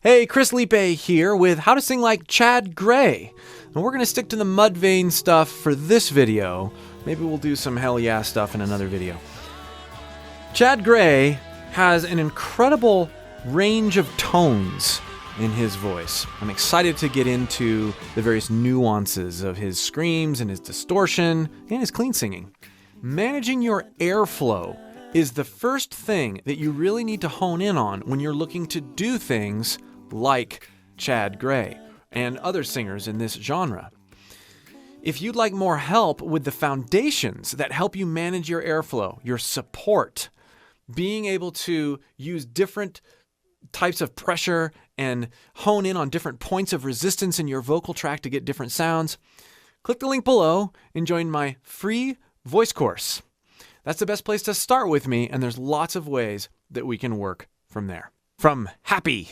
Hey, Chris Liepe here with How to Sing Like Chad Gray. And we're going to stick to the Mudvayne stuff for this video. Maybe we'll do some hell yeah stuff in another video. Chad Gray has an incredible range of tones in his voice. I'm excited to get into the various nuances of his screams and his distortion and his clean singing. Managing your airflow is the first thing that you really need to hone in on when you're looking to do things like Chad Gray and other singers in this genre. If you'd like more help with the foundations that help you manage your airflow, your support, being able to use different types of pressure and hone in on different points of resistance in your vocal tract to get different sounds, click the link below and join my free voice course. That's the best place to start with me, and there's lots of ways that we can work from there. From Happy.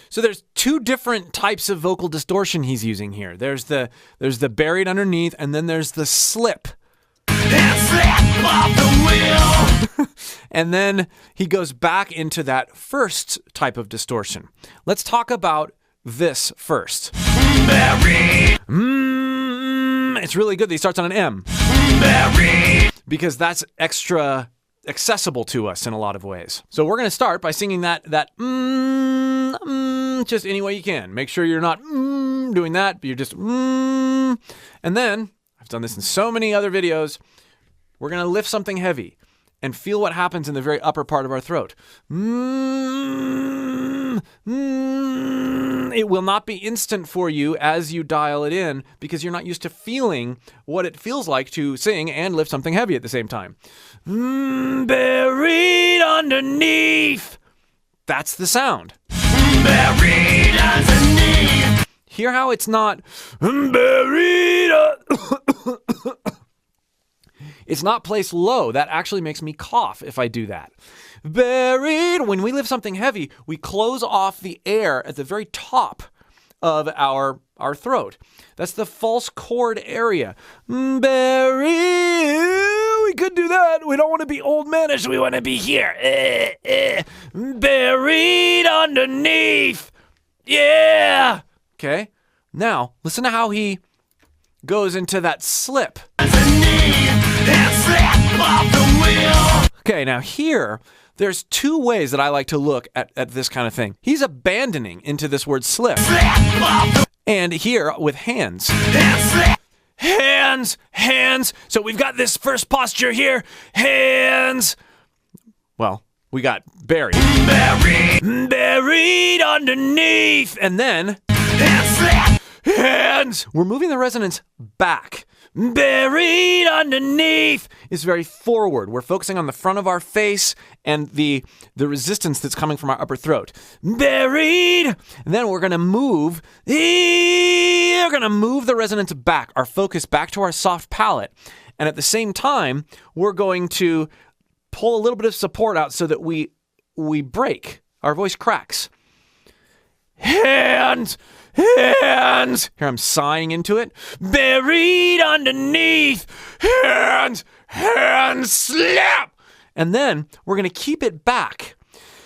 So there's two different types of vocal distortion he's using here. There's the buried underneath, and then there's the slip. And then he goes back into that first type of distortion. Let's talk about this first. It's really good that he starts on an M. Because that's extra accessible to us in a lot of ways. So we're going to start by singing that just any way you can. Make sure you're not doing that, but you're just And then, I've done this in so many other videos, we're going to lift something heavy and feel what happens in the very upper part of our throat. It will not be instant for you as you dial it in because you're not used to feeling what it feels like to sing and lift something heavy at the same time. Buried underneath. That's the sound. Buried underneath. Hear how it's not buried. It's not placed low. That actually makes me cough if I do that. Buried. When we lift something heavy, we close off the air at the very top of our throat. That's the false chord area. Buried. We could do that. We don't want to be old manish. We want to be here. Buried underneath. Yeah. Okay. Now, listen to how he goes into that slip. Okay, now here, there's two ways that I like to look at this kind of thing. He's abandoning into this word slip. And here with hands. Hands, hands. So we've got this first posture here. Hands. Well, we got buried. Buried underneath. And then hands. We're moving the resonance back. Buried underneath is very forward. We're focusing on the front of our face and the resistance that's coming from our upper throat. Buried. And then we're going to move. We're going to move the resonance back, our focus back to our soft palate. And at the same time, we're going to pull a little bit of support out so that we break. Our voice cracks. Hands. Hands. Here I'm sighing into it. Buried underneath. Hands. Hands. Slap. And then we're going to keep it back.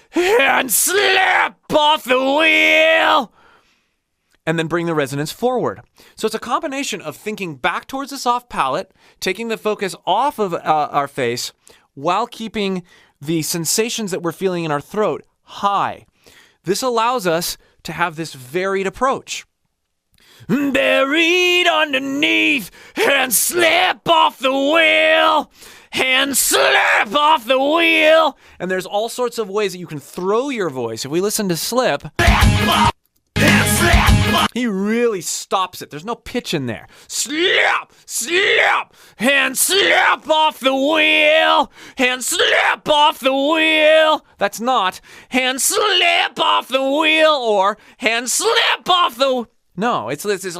Hands. Slap off the wheel. And then bring the resonance forward. So it's a combination of thinking back towards the soft palate, taking the focus off of our face, while keeping the sensations that we're feeling in our throat high. This allows us to have this varied approach. Buried underneath, and slip off the wheel, and slip off the wheel. And there's all sorts of ways that you can throw your voice. If we listen to slip, he really stops it. There's no pitch in there. Slip, slip, and slip off the wheel, and slip off the wheel. That's not hand slip off the wheel or hand slip off the. No, it's this. You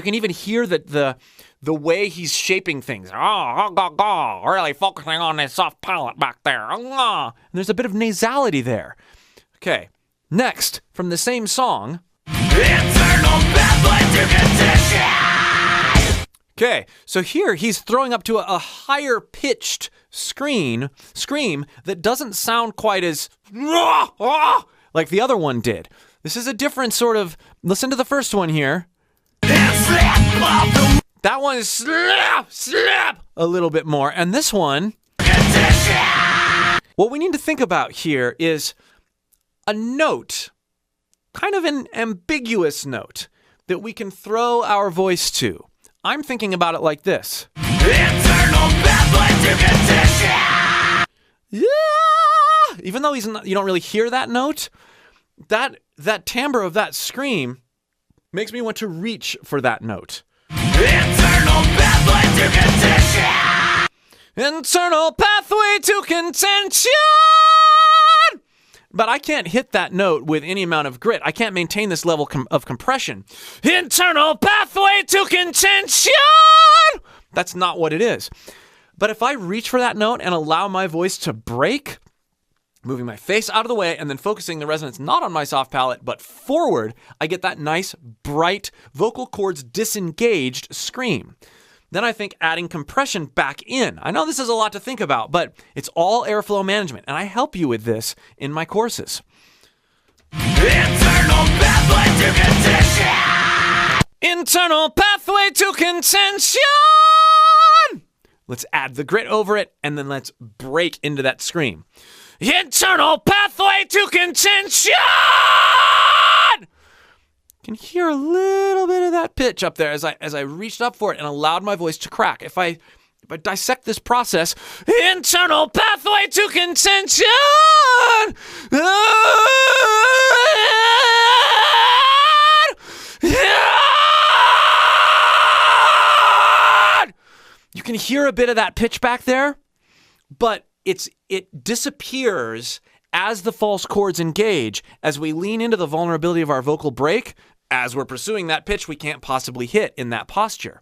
can even hear the way he's shaping things. Really focusing on his soft palate back there. And there's a bit of nasality there. Okay. Next, from the same song. Okay, so here he's throwing up to a higher pitched scream that doesn't sound quite as like the other one did. This is a different sort of, listen to the first one here. That one is slap a little bit more. And this one, what we need to think about here is a note, kind of an ambiguous note that we can throw our voice to. I'm thinking about it like this. Internal pathway to condition. Yeah! Even though you don't really hear that note, that timbre of that scream makes me want to reach for that note. Internal pathway to contention! Internal pathway to contention! But I can't hit that note with any amount of grit. I can't maintain this level of compression. Internal pathway to contention! That's not what it is. But if I reach for that note and allow my voice to break, moving my face out of the way and then focusing the resonance not on my soft palate but forward, I get that nice, bright, vocal cords disengaged scream. Then I think adding compression back in. I know this is a lot to think about, but it's all airflow management, and I help you with this in my courses. Internal pathway to contention! Internal pathway to contention! Let's add the grit over it, and then let's break into that scream. Internal pathway to contention! You can hear a little bit of that pitch up there as I reached up for it and allowed my voice to crack. If I dissect this process, internal pathway to contention! You can hear a bit of that pitch back there, but it disappears as the false chords engage, as we lean into the vulnerability of our vocal break, as we're pursuing that pitch we can't possibly hit in that posture.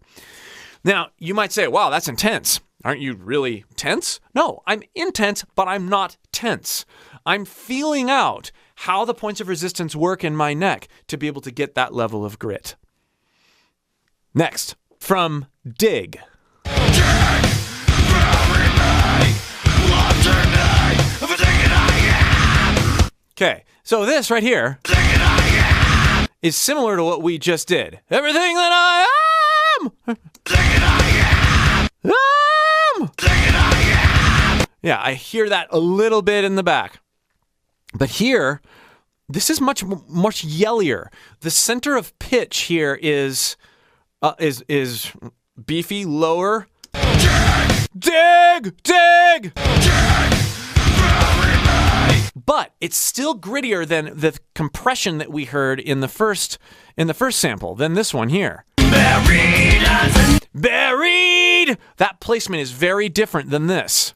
Now, you might say, wow, that's intense. Aren't you really tense? No, I'm intense, but I'm not tense. I'm feeling out how the points of resistance work in my neck to be able to get that level of grit. Next, from Dig. Okay, so this right here is similar to what we just did. Everything that I am! Yeah, I hear that a little bit in the back. But here, this is much yellier. The center of pitch here is beefy, lower. Dig! Dig! But it's still grittier than the compression that we heard in the first sample, than this one here. Buried! That placement is very different than this.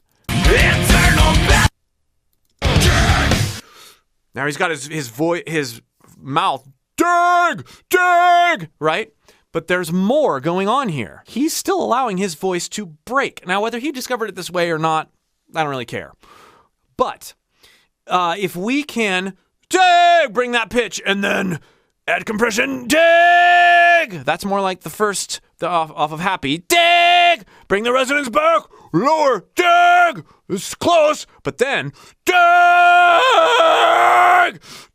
Now he's got his voice, his mouth, dig! Dig! Right? But there's more going on here. He's still allowing his voice to break. Now, whether he discovered it this way or not, I don't really care. But if we can dig, bring that pitch, and then add compression, dig! That's more like the first, off of Happy. Dig! Bring the resonance back, lower, dig! It's close, but then dig!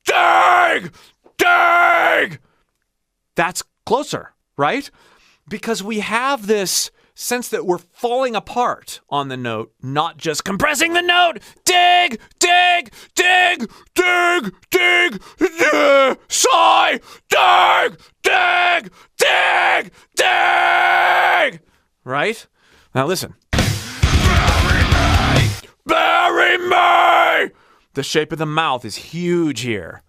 Dig! Dig! That's closer, right? Because we have this sense that we're falling apart on the note, not just compressing the note. Dig, dig, dig, dig, dig, dig, sigh, dig, dig, dig, dig. Right? Now listen. Bury me! The shape of the mouth is huge here.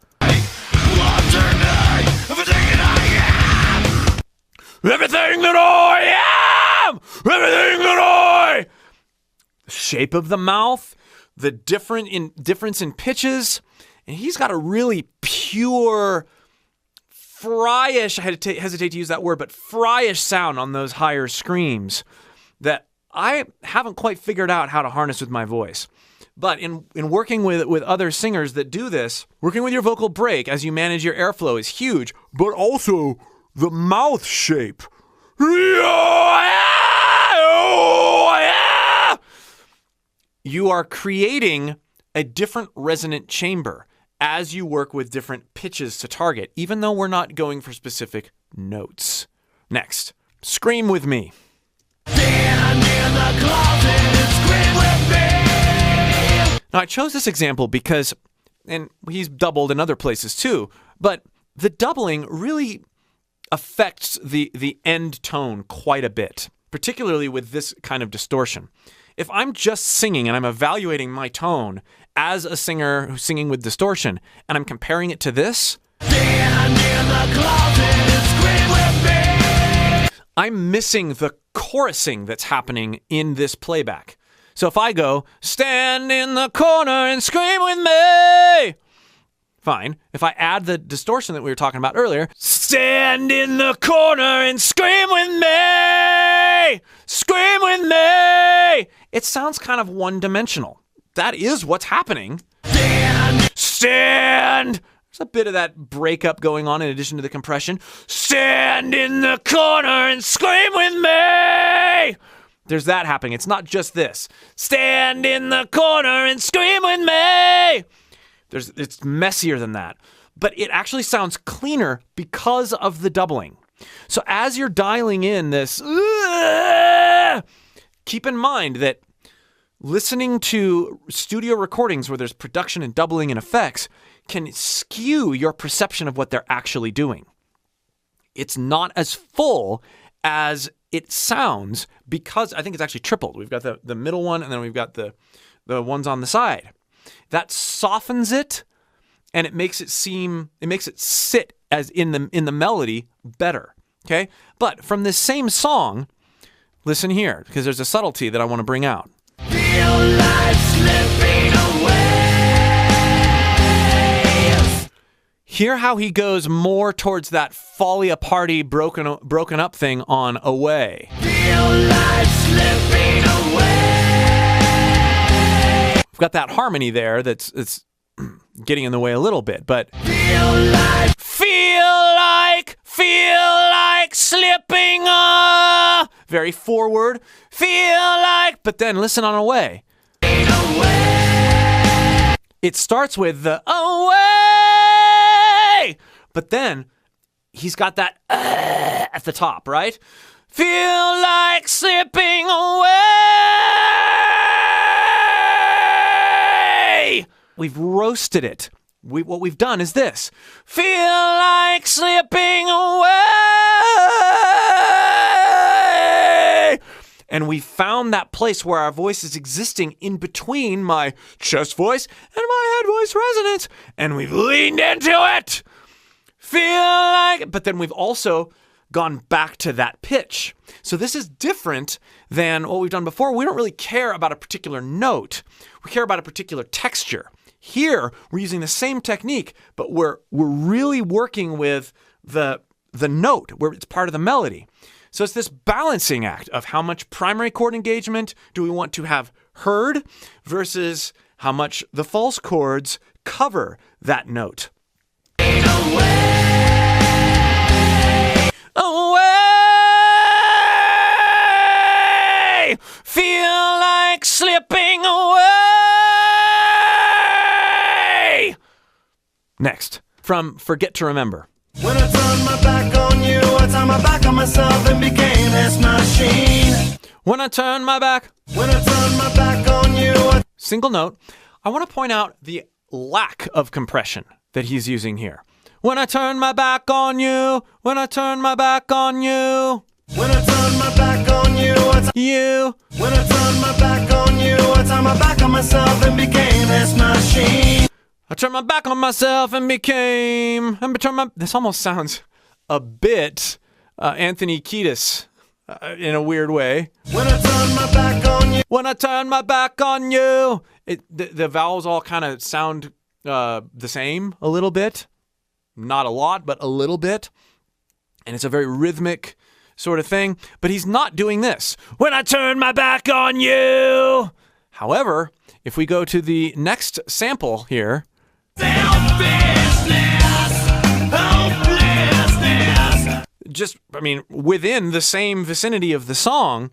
Everything that I am! Everything that I... The shape of the mouth, the difference in pitches, and he's got a really pure, fryish, I hesitate to use that word, but fryish sound on those higher screams that I haven't quite figured out how to harness with my voice. But in working with other singers that do this, working with your vocal break as you manage your airflow is huge, but also the mouth shape you are creating a different resonant chamber as you work with different pitches to target, even though we're not going for specific notes. Next, scream with me. Stand in the closet and scream with me. Now, I chose this example because, and he's doubled in other places too, but the doubling really affects the end tone quite a bit, particularly with this kind of distortion. If I'm just singing and I'm evaluating my tone as a singer who's singing with distortion, and I'm comparing it to this, stand in the closet and scream with me, I'm missing the chorusing that's happening in this playback. So if I go, stand in the corner and scream with me, fine. If I add the distortion that we were talking about earlier, stand in the corner and scream with me, scream with me, it sounds kind of one-dimensional. That is what's happening. Stand. There's a bit of that breakup going on in addition to the compression. Stand in the corner and scream with me. There's that happening. It's not just this. Stand in the corner and scream with me. It's messier than that. But it actually sounds cleaner because of the doubling. So as you're dialing in this, keep in mind that listening to studio recordings where there's production and doubling and effects can skew your perception of what they're actually doing. It's not as full as it sounds because I think it's actually tripled. We've got the middle one and then we've got the ones on the side. That softens it and it makes it sit as in the melody better. Okay? But from this same song, listen here, because there's a subtlety that I want to bring out. Feel like slipping away. Hear how he goes more towards that Folly Party broken up thing on Away. Feel like slipping away. We've got that harmony there it's getting in the way a little bit, but feel like slipping very forward. Feel like, but then listen on Away. It starts with the away, but then he's got that at the top, right? Feel like slipping away. We've roasted it. What we've done is this. Feel like slipping away. And we found that place where our voice is existing in between my chest voice and my head voice resonance. And we've leaned into it. Feel like, but then we've also gone back to that pitch. So this is different than what we've done before. We don't really care about a particular note. We care about a particular texture. Here, we're using the same technique, but we're really working with the note where it's part of the melody. So it's this balancing act of how much primary chord engagement do we want to have heard versus how much the false chords cover that note. Away! Feel like slipping away! Next, from Forget to Remember. When I turned my back on you, I turned my back on myself and became this machine. When I turned my back on you. Single note. I want to point out the lack of compression that he's using here. When I turn my back on you, when I turn my back on you. When I turned my back on you, you. When I turned my back on you, I turned my back on myself and became this machine. I turned my back on myself and became... This almost sounds a bit Anthony Kiedis in a weird way. When I turned my back on you. When I turned my back on you. The vowels all kind of sound the same a little bit. Not a lot, but a little bit. And it's a very rhythmic sort of thing. But he's not doing this. When I turn my back on you. However, if we go to the next sample here... within the same vicinity of the song,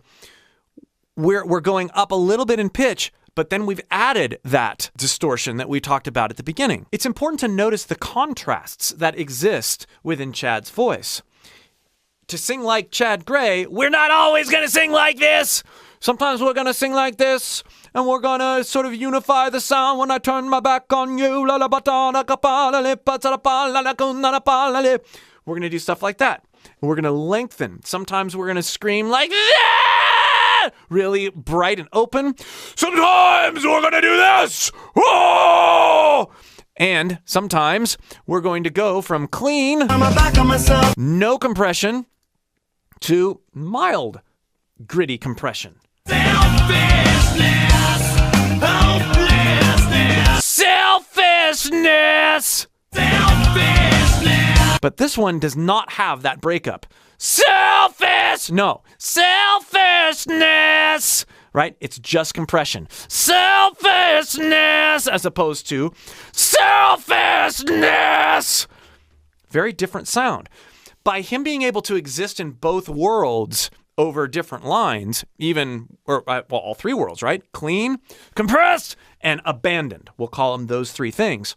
we're going up a little bit in pitch, but then we've added that distortion that we talked about at the beginning. It's important to notice the contrasts that exist within Chad's voice. To sing like Chad Gray, we're not always going to sing like this. Sometimes we're going to sing like this, and we're going to sort of unify the sound when I turn my back on you. We're going to do stuff like that. And we're going to lengthen. Sometimes we're going to scream like that, really bright and open. Sometimes we're going to do this. Oh! And sometimes we're going to go from clean, no compression, to mild, gritty compression. Selfishness! Hopelessness! Selfishness! Selfishness! But this one does not have that breakup. Selfishness! Right? It's just compression. Selfishness! As opposed to selfishness! Very different sound. By him being able to exist in both worlds over different lines, all three worlds, right? Clean, compressed, and abandoned. We'll call them those three things.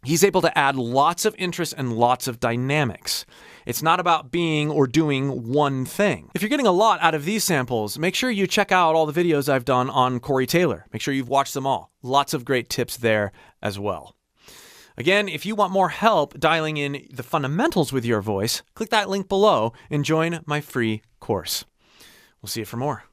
He's able to add lots of interest and lots of dynamics. It's not about being or doing one thing. If you're getting a lot out of these samples, make sure you check out all the videos I've done on Corey Taylor. Make sure you've watched them all. Lots of great tips there as well. Again, if you want more help dialing in the fundamentals with your voice, click that link below and join my free course. We'll see you for more.